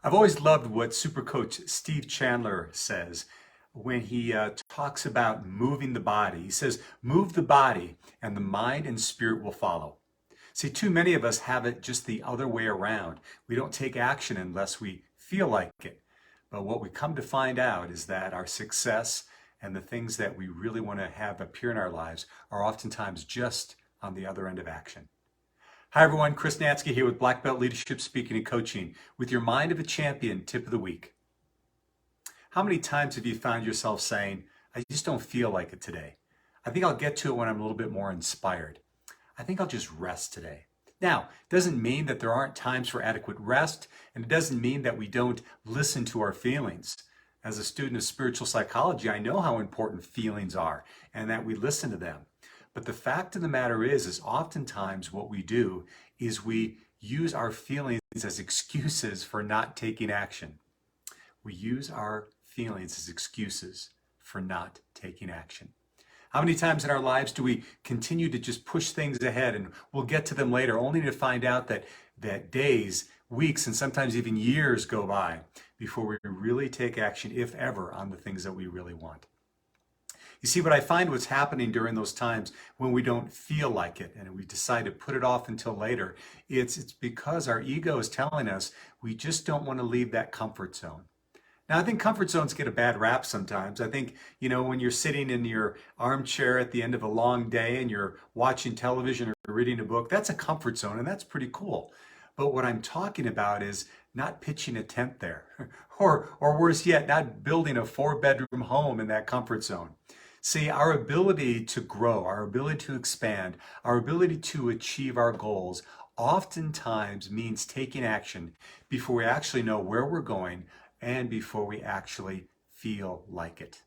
I've always loved what super coach Steve Chandler says when he talks about moving the body. He says, move the body and the mind and spirit will follow. See, too many of us have it just the other way around. We don't take action unless we feel like it. But what we come to find out is that our success and the things that we really want to have appear in our lives are oftentimes just on the other end of action. Hi everyone, Chris Natzke here with Black Belt Leadership Speaking and Coaching with your Mind of a Champion tip of the week. How many times have you found yourself saying, I just don't feel like it today. I think I'll get to it when I'm a little bit more inspired. I think I'll just rest today. Now, it doesn't mean that there aren't times for adequate rest, and it doesn't mean that we don't listen to our feelings. As a student of spiritual psychology, I know how important feelings are and that we listen to them. But the fact of the matter is oftentimes what we do is we use our feelings as excuses for not taking action. We use our feelings as excuses for not taking action. How many times in our lives do we continue to just push things ahead and we'll get to them later, only to find out that days, weeks, and sometimes even years go by before we really take action, if ever, on the things that we really want? You see, what I find what's happening during those times when we don't feel like it and we decide to put it off until later, it's because our ego is telling us we just don't want to leave that comfort zone. Now, I think comfort zones get a bad rap sometimes. I think, when you're sitting in your armchair at the end of a long day and you're watching television or reading a book, that's a comfort zone and that's pretty cool. But what I'm talking about is not pitching a tent there or worse yet, not building a 4-bedroom home in that comfort zone. See, our ability to grow, our ability to expand, our ability to achieve our goals oftentimes means taking action before we actually know where we're going and before we actually feel like it.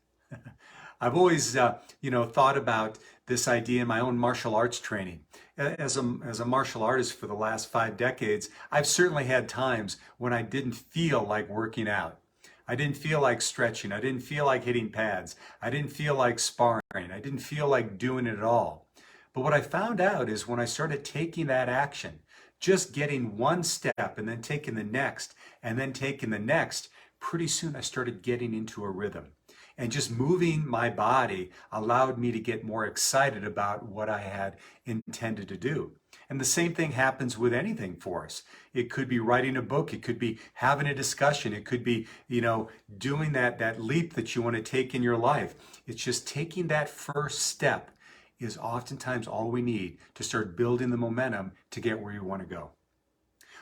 I've always, thought about this idea in my own martial arts training. As a martial artist for the last 5 decades, I've certainly had times when I didn't feel like working out. I didn't feel like stretching. I didn't feel like hitting pads. I didn't feel like sparring. I didn't feel like doing it at all. But what I found out is when I started taking that action, just getting one step and then taking the next and then taking the next, pretty soon I started getting into a rhythm. And just moving my body allowed me to get more excited about what I had intended to do. And the same thing happens with anything for us. It could be writing a book. It could be having a discussion. It could be, doing that leap that you want to take in your life. It's just taking that first step is oftentimes all we need to start building the momentum to get where you want to go.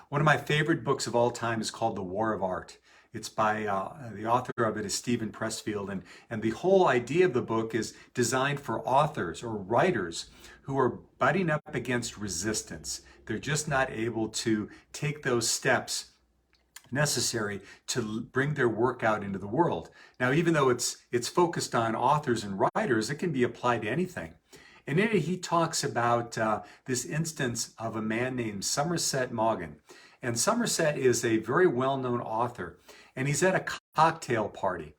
One of my favorite books of all time is called The War of Art. It's by, the author of it is Steven Pressfield, and the whole idea of the book is designed for authors or writers who are butting up against resistance. They're just not able to take those steps necessary to bring their work out into the world. Now, even though it's focused on authors and writers, it can be applied to anything. And in it, he talks about this instance of a man named Somerset Maugham. And Somerset is a very well-known author, and he's at a cocktail party.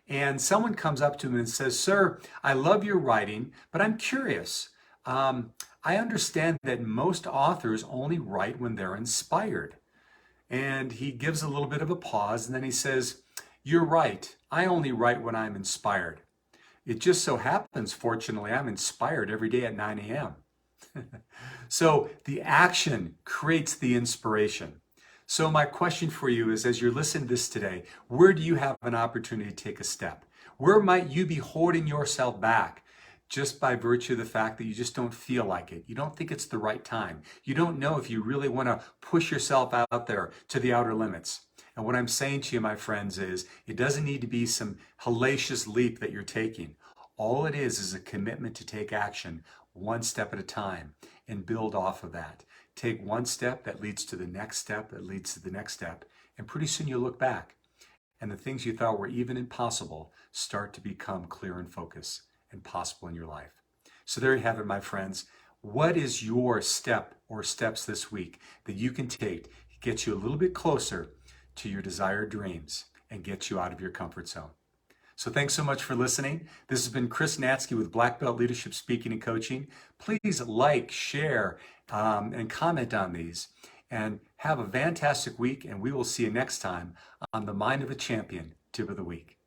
And someone comes up to him and says, "Sir, I love your writing, but I'm curious. I understand that most authors only write when they're inspired." And he gives a little bit of a pause, and then he says, "You're right. I only write when I'm inspired. It just so happens, fortunately, I'm inspired every day at 9 a.m. So the action creates the inspiration. So my question for you is, as you're listening to this today, where do you have an opportunity to take a step? Where might you be holding yourself back just by virtue of the fact that you just don't feel like it? You don't think it's the right time. You don't know if you really want to push yourself out there to the outer limits. And what I'm saying to you, my friends, is it doesn't need to be some hellacious leap that you're taking. All it is a commitment to take action one step at a time and build off of that. Take one step that leads to the next step that leads to the next step, and pretty soon you look back and the things you thought were even impossible start to become clear in focus and possible in your life. So there you have it, my friends. What is your step or steps this week that you can take to get you a little bit closer to your desired dreams and get you out of your comfort zone? So thanks so much for listening. This has been Chris Natzke with Black Belt Leadership Speaking and Coaching. Please like, share, and comment on these. and have a fantastic week. And we will see you next time on the Mind of a Champion Tip of the Week.